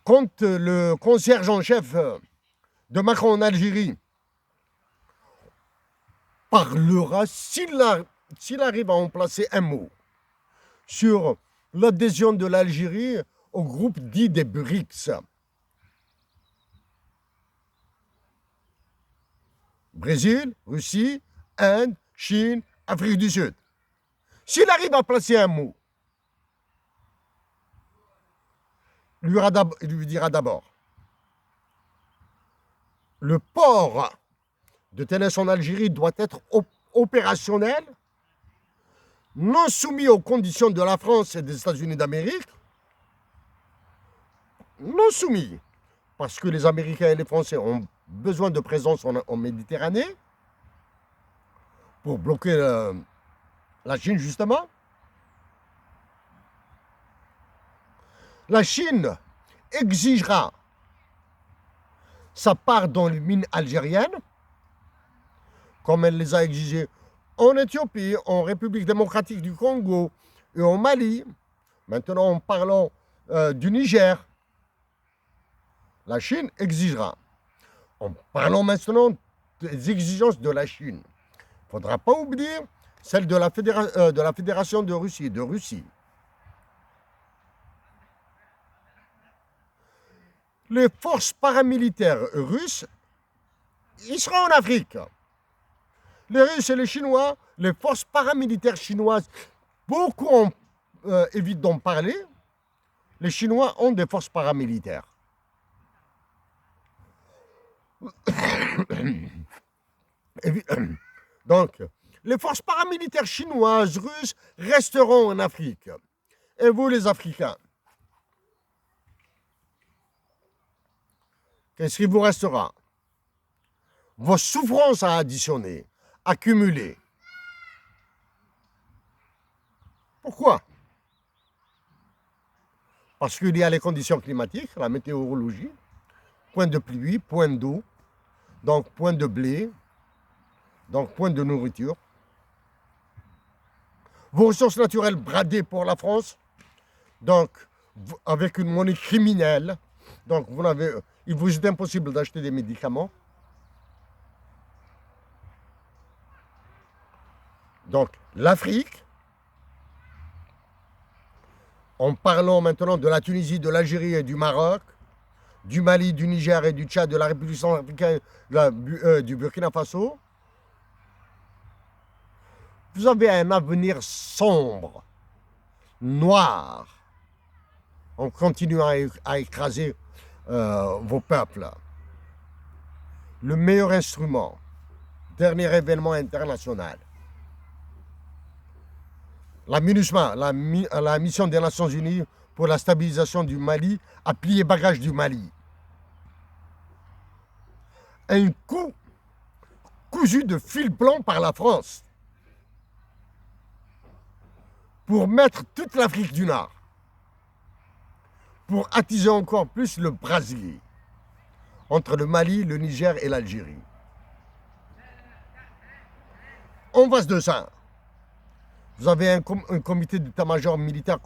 Quand le concierge en chef de Macron en Algérie parlera, s'il arrive à en placer un mot sur l'adhésion de l'Algérie au groupe dit des BRICS, Brésil, Russie, Inde, Chine, Afrique du Sud. S'il arrive à placer un mot, il lui dira d'abord le port de Ténès en Algérie doit être opérationnel, non soumis aux conditions de la France et des États-Unis d'Amérique, non soumis, parce que les Américains et les Français ont besoin de présence en Méditerranée pour bloquer la Chine, justement. La Chine exigera sa part dans les mines algériennes, comme elle les a exigées en Éthiopie, en République démocratique du Congo et au Mali. Maintenant, en parlant du Niger, la Chine exigera. En parlant maintenant des exigences de la Chine, il ne faudra pas oublier celle de la Fédération de Russie. Les forces paramilitaires russes, ils seront en Afrique. Les Russes et les Chinois, les forces paramilitaires chinoises, beaucoup évitent d'en parler. Les Chinois ont des forces paramilitaires. Donc, les forces paramilitaires chinoises, russes, resteront en Afrique. Et vous, les Africains, qu'est-ce qui vous restera? Vos souffrances à additionner, accumuler. Pourquoi? Parce qu'il y a les conditions climatiques, la météorologie, point de pluie, point d'eau, donc point de blé, donc point de nourriture. Vos ressources naturelles bradées pour la France, donc avec une monnaie criminelle, donc il vous est impossible d'acheter des médicaments. Donc l'Afrique, en parlant maintenant de la Tunisie, de l'Algérie et du Maroc, du Mali, du Niger et du Tchad, de la République centrafricaine, du Burkina Faso, vous avez un avenir sombre, noir, en continuant à écraser vos peuples. Le meilleur instrument, dernier événement international, la MINUSMA, la mission des Nations Unies pour la stabilisation du Mali, a plié bagages du Mali. Un coup cousu de fil blanc par la France pour mettre toute l'Afrique du Nord, pour attiser encore plus le brasier entre le Mali, le Niger et l'Algérie. En face de ça, vous avez un comité d'état-major militaire,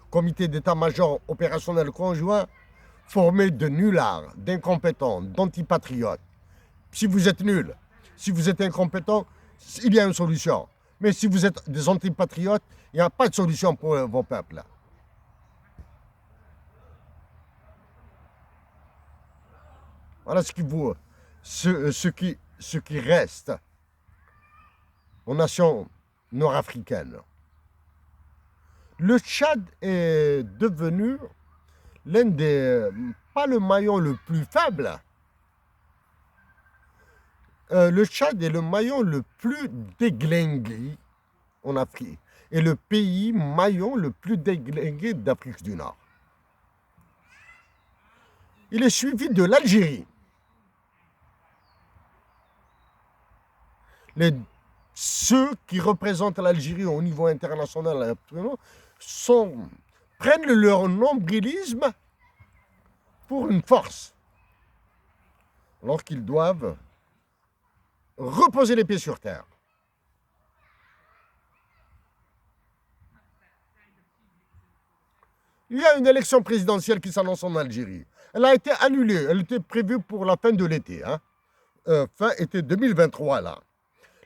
comité d'état-major opérationnel conjoint formé de nullards, d'incompétents, d'antipatriotes. Si vous êtes nul, si vous êtes incompétent, il y a une solution. Mais si vous êtes des antipatriotes, il n'y a pas de solution pour vos peuples. Voilà ce qui reste aux nations nord-africaines. Le Tchad est devenu l'un des, pas le maillon le plus faible, le Tchad est le maillon le plus déglingué en Afrique et le pays maillon le plus déglingué d'Afrique du Nord. Il est suivi de l'Algérie. Ceux qui représentent l'Algérie au niveau international prennent leur nombrilisme pour une force, alors qu'ils doivent reposer les pieds sur terre. Il y a une élection présidentielle qui s'annonce en Algérie. Elle a été annulée, elle était prévue pour la fin de l'été, fin été 2023 là.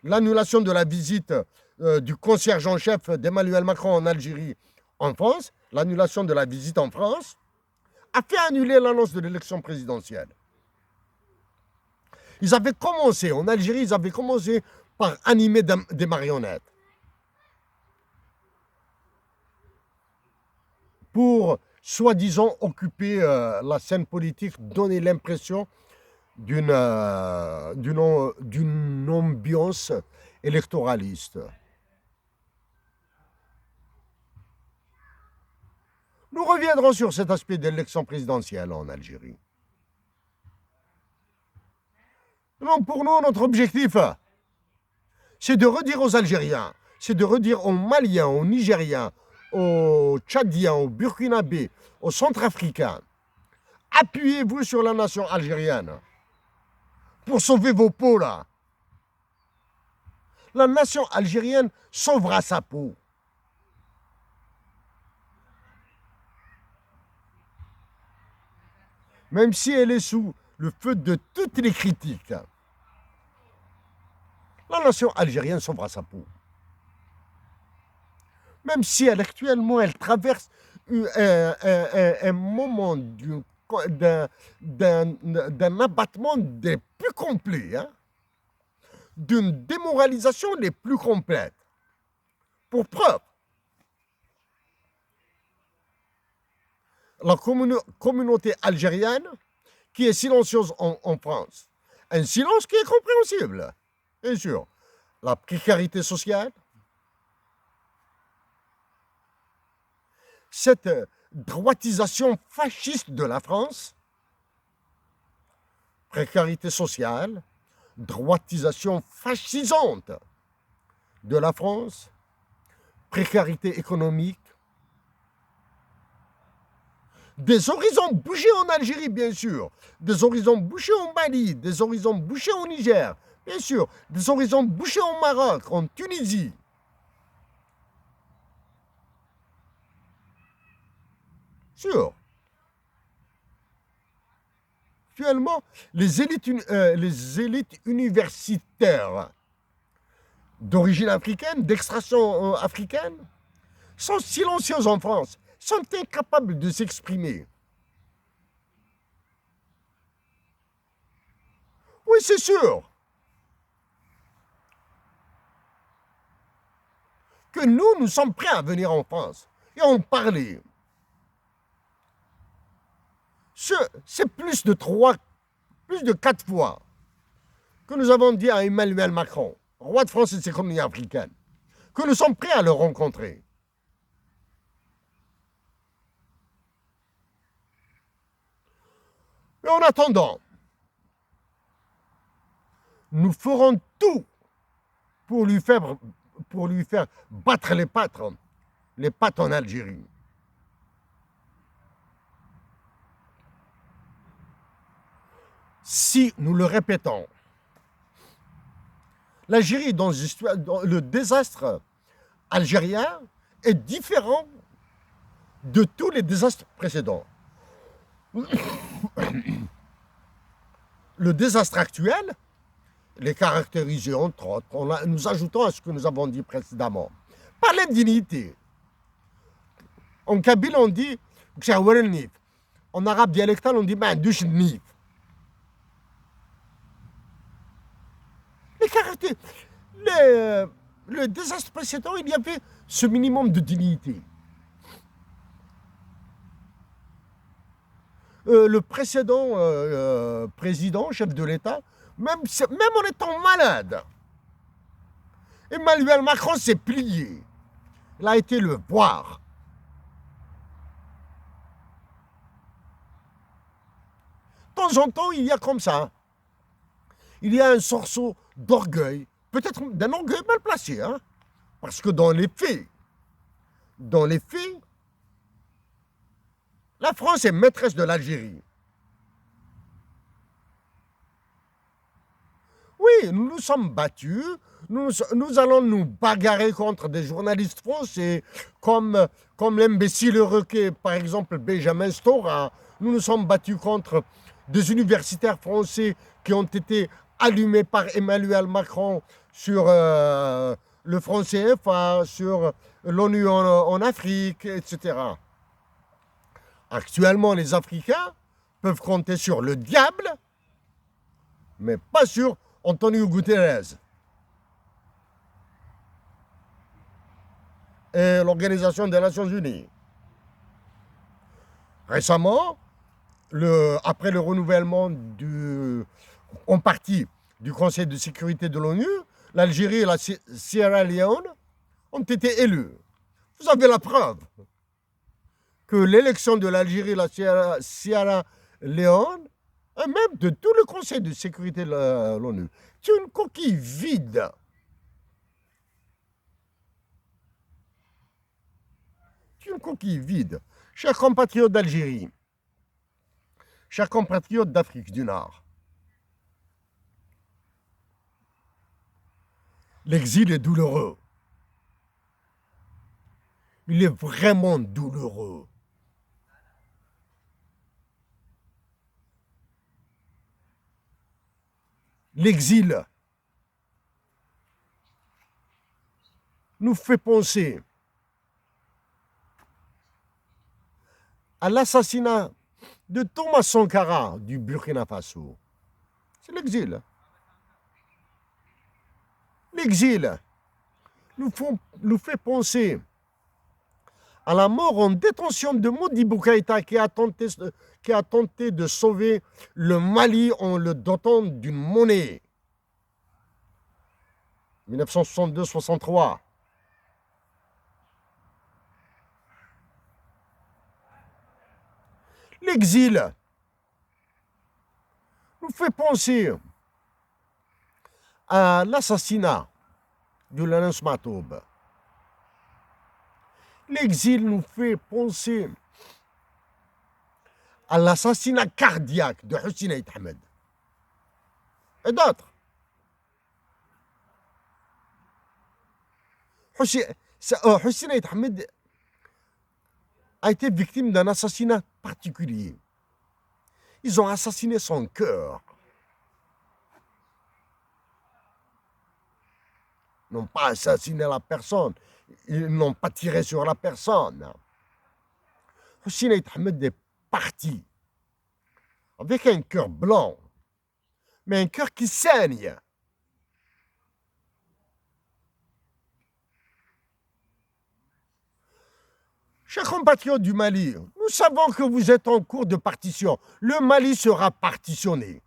L'annulation de la visite du concierge en chef d'Emmanuel Macron en Algérie en France, l'annulation de la visite en France, a fait annuler l'annonce de l'élection présidentielle. Ils avaient commencé, en Algérie, ils avaient commencé par animer des marionnettes. Pour, soi-disant, occuper la scène politique, donner l'impression d'une ambiance électoraliste. Nous reviendrons sur cet aspect de l'élection présidentielle en Algérie. Non, pour nous, notre objectif, c'est de redire aux Algériens, c'est de redire aux Maliens, aux Nigériens, aux Tchadiens, aux Burkinabés, aux Centrafricains, appuyez-vous sur la nation algérienne pour sauver vos peaux là. La nation algérienne sauvera sa peau. même si elle est sous le feu de toutes les critiques, la nation algérienne sauvera sa peau. Même si actuellement elle traverse un moment d'un abattement des plus complets, hein, d'une démoralisation des plus complètes. Pour preuve, la communauté algérienne qui est silencieuse en France, un silence qui est compréhensible, bien sûr. La précarité sociale, cette droitisation fasciste de la France, précarité sociale, droitisation fascisante de la France, précarité économique, des horizons bouchés en Algérie, bien sûr, des horizons bouchés au Mali, des horizons bouchés au Niger, bien sûr, des horizons bouchés au Maroc, en Tunisie. Sûr. Actuellement, les élites universitaires d'origine africaine, d'extraction africaine, sont silencieuses en France, sont incapables de s'exprimer. Oui, c'est sûr que nous sommes prêts à venir en France et en parler. C'est plus de 4 fois que nous avons dit à Emmanuel Macron, roi de France et de ses colonies africaines, que nous sommes prêts à le rencontrer. Mais en attendant, nous ferons tout pour lui faire battre les pattes en Algérie. Si nous le répétons, l'Algérie, dans le désastre algérien, est différent de tous les désastres précédents. Le désastre actuel, les caractérisés entre autres, nous ajoutons à ce que nous avons dit précédemment, par l'indignité. En kabyle, on dit en arabe dialectal, on dit nif. Les caractères, le désastre précédent, il y avait ce minimum de dignité. Le précédent président, chef de l'État, même en étant malade, Emmanuel Macron s'est plié. Il a été le voir. De temps en temps, il y a comme ça. Il y a un sursaut d'orgueil, peut-être d'un orgueil mal placé, hein, parce que dans les faits, la France est maîtresse de l'Algérie. Oui, nous nous sommes battus, nous allons nous bagarrer contre des journalistes français, comme l'imbécile requet, par exemple Benjamin Stora. Nous nous sommes battus contre des universitaires français qui ont été allumés par Emmanuel Macron sur le franc CFA, sur l'ONU en Afrique, etc. Actuellement, les Africains peuvent compter sur le diable, mais pas sur Antonio Guterres et l'Organisation des Nations Unies. Récemment, après le renouvellement en partie du Conseil de sécurité de l'ONU, l'Algérie et la Sierra Leone ont été élus. Vous avez la preuve que l'élection de l'Algérie et la Sierra Leone, et même de tout le Conseil de sécurité de l'ONU, c'est une coquille vide. C'est une coquille vide. Chers compatriotes d'Algérie, chers compatriotes d'Afrique du Nord, l'exil est douloureux. Il est vraiment douloureux. l'exil nous fait penser à l'assassinat de Thomas Sankara du Burkina Faso. C'est l'exil. L'exil nous fait penser à la mort en détention de Modibo Keïta qui a tenté de sauver le Mali en le dotant d'une monnaie. 1962-63. L'exil nous fait penser à l'assassinat de Laurence Matoub. L'exil nous fait penser à l'assassinat cardiaque de Hussein Aït Ahmed et d'autres. Hussein Aït Ahmed a été victime d'un assassinat particulier. Ils ont assassiné son cœur. Ils n'ont pas assassiné la personne. Ils n'ont pas tiré sur la personne. Hussein Aït Ahmed est parti avec un cœur blanc, mais un cœur qui saigne. Chers compatriotes du Mali, nous savons que vous êtes en cours de partition. Le Mali sera partitionné.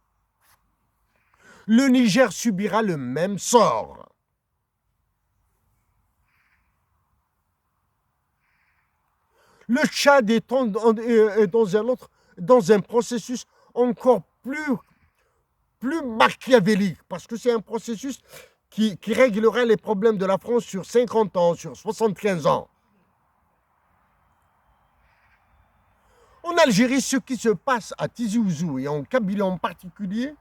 Le Niger subira le même sort. Le Tchad est dans un processus encore plus machiavélique, parce que c'est un processus qui réglera les problèmes de la France sur 50 ans, sur 75 ans. En Algérie, ce qui se passe à Tizi Ouzou et en Kabylie en particulier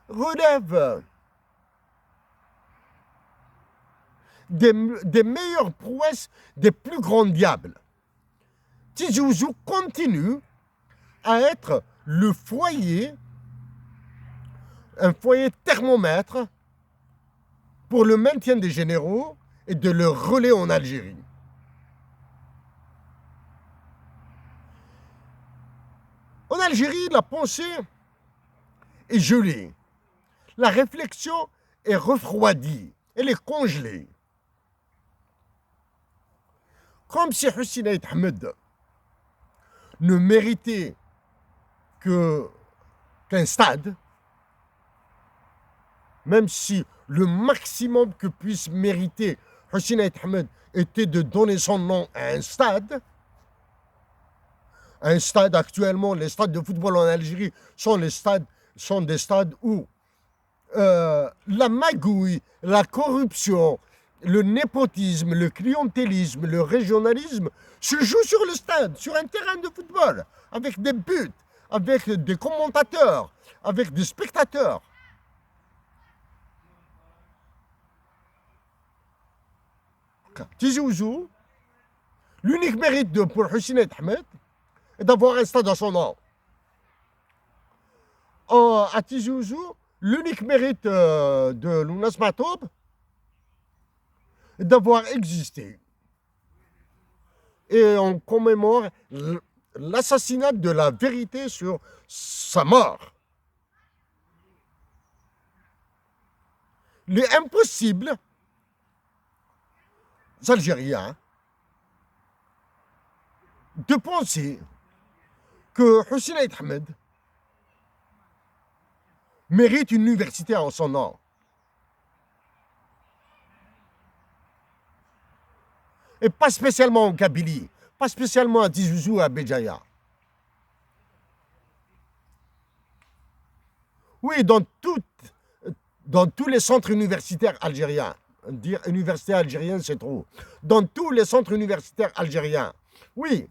relève des meilleures prouesses des plus grands diables. Tizi Ouzou continue à être le foyer, un foyer thermomètre pour le maintien des généraux et de leur relais en Algérie. En Algérie, la pensée est gelée. La réflexion est refroidie. Elle est congelée. Comme si Hussein Aït Ahmed ne méritait qu'un stade, même si le maximum que puisse mériter Hussein Aït Ahmed était de donner son nom à un stade. Un stade actuellement, les stades de football en Algérie sont des stades où la magouille, la corruption, le népotisme, le clientélisme, le régionalisme se jouent sur le stade, sur un terrain de football, avec des buts, avec des commentateurs, avec des spectateurs. Tizi Ouzou, l'unique mérite pour Hussein Aït Ahmed est d'avoir un stade à son nom. À Tizi Ouzou, l'unique mérite de Lounas Matoub est d'avoir existé. Et on commémore l'assassinat de la vérité sur sa mort. Il est impossible aux Algériens de penser que Hussein Aït Ahmed mérite une université en son nom. Et pas spécialement en Kabylie, pas spécialement à Tizi Ouzou ou à Béjaïa. Oui, dans tous les centres universitaires algériens, dire université algérienne c'est trop, dans tous les centres universitaires algériens, oui,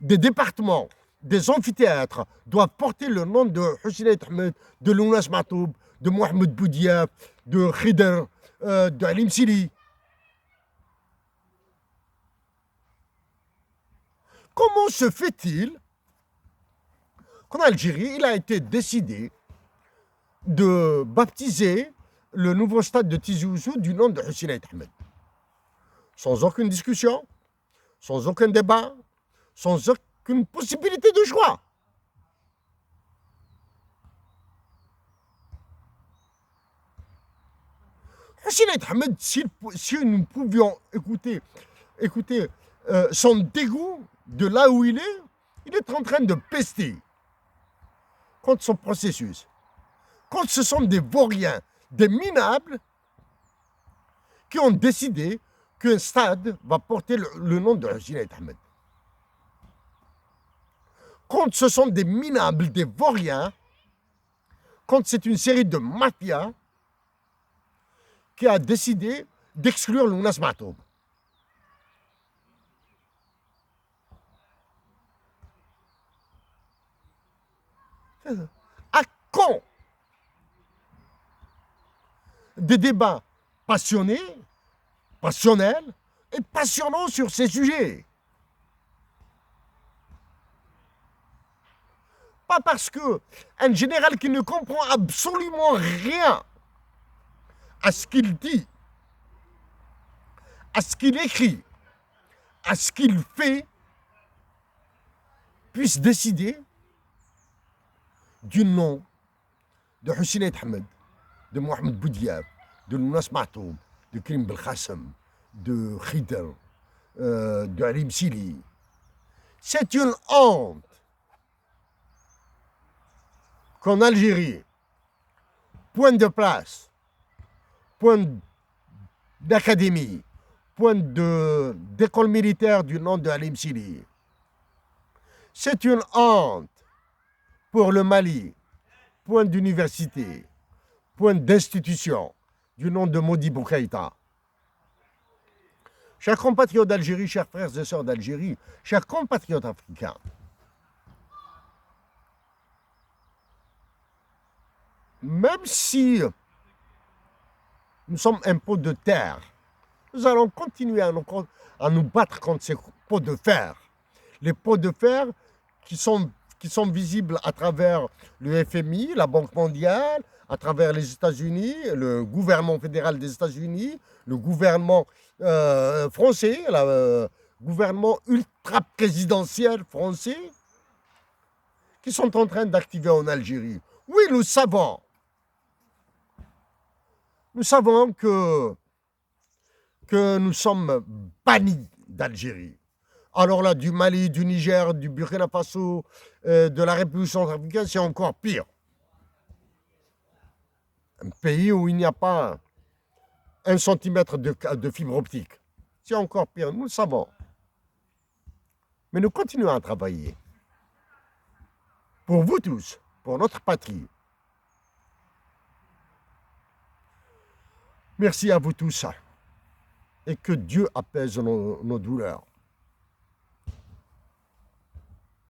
des départements, des amphithéâtres doivent porter le nom de Hussein Aït Ahmed, de Lounas Matoub, de Mohamed Boudiaf, de Khidr, de Alim Sili. Comment se fait-il qu'en Algérie, il a été décidé de baptiser le nouveau stade de Tizi Ouzou du nom de Hussein Ait Ahmed. Sans aucune discussion, sans aucun débat, sans aucune possibilité de choix. Hussein Ait Ahmed, si nous pouvions écouter son dégoût de là où il est en train de pester contre son processus. Quand ce sont des vauriens, des minables, qui ont décidé qu'un stade va porter le nom de Hussein Ait Ahmed. Quand ce sont des minables, des vauriens, quand c'est une série de mafias qui a décidé d'exclure Lounas Matoub. À quand des débats passionnés, passionnels et passionnants sur ces sujets. Pas parce qu'un général qui ne comprend absolument rien à ce qu'il dit, à ce qu'il écrit, à ce qu'il fait, puisse décider du nom de Hussein Ait Ahmed, de Mohamed Boudiab, de Lounas Matoub, de Karim Belkhassem, de Khidr, de Halim Sili. C'est une honte qu'en Algérie, point de place, point d'académie, point d'école militaire du nom de Halim Sili. C'est une honte pour le Mali, point d'université, point d'institution du nom de Modibo Keïta. Chers compatriotes d'Algérie, chers frères et sœurs d'Algérie, chers compatriotes africains, même si nous sommes un pot de terre, nous allons continuer à nous battre contre ces pots de fer. Les pots de fer qui sont visibles à travers le FMI, la Banque mondiale, à travers les États-Unis, le gouvernement fédéral des États-Unis, le gouvernement français, le gouvernement ultra-présidentiel français, qui sont en train d'activer en Algérie. Oui, nous savons. Nous savons que nous sommes bannis d'Algérie. Alors là, du Mali, du Niger, du Burkina Faso, de la République centrafricaine, c'est encore pire. Un pays où il n'y a pas 1 centimètre de fibre optique. C'est encore pire, nous le savons. Mais nous continuons à travailler. Pour vous tous, pour notre patrie. Merci à vous tous. Et que Dieu apaise nos douleurs.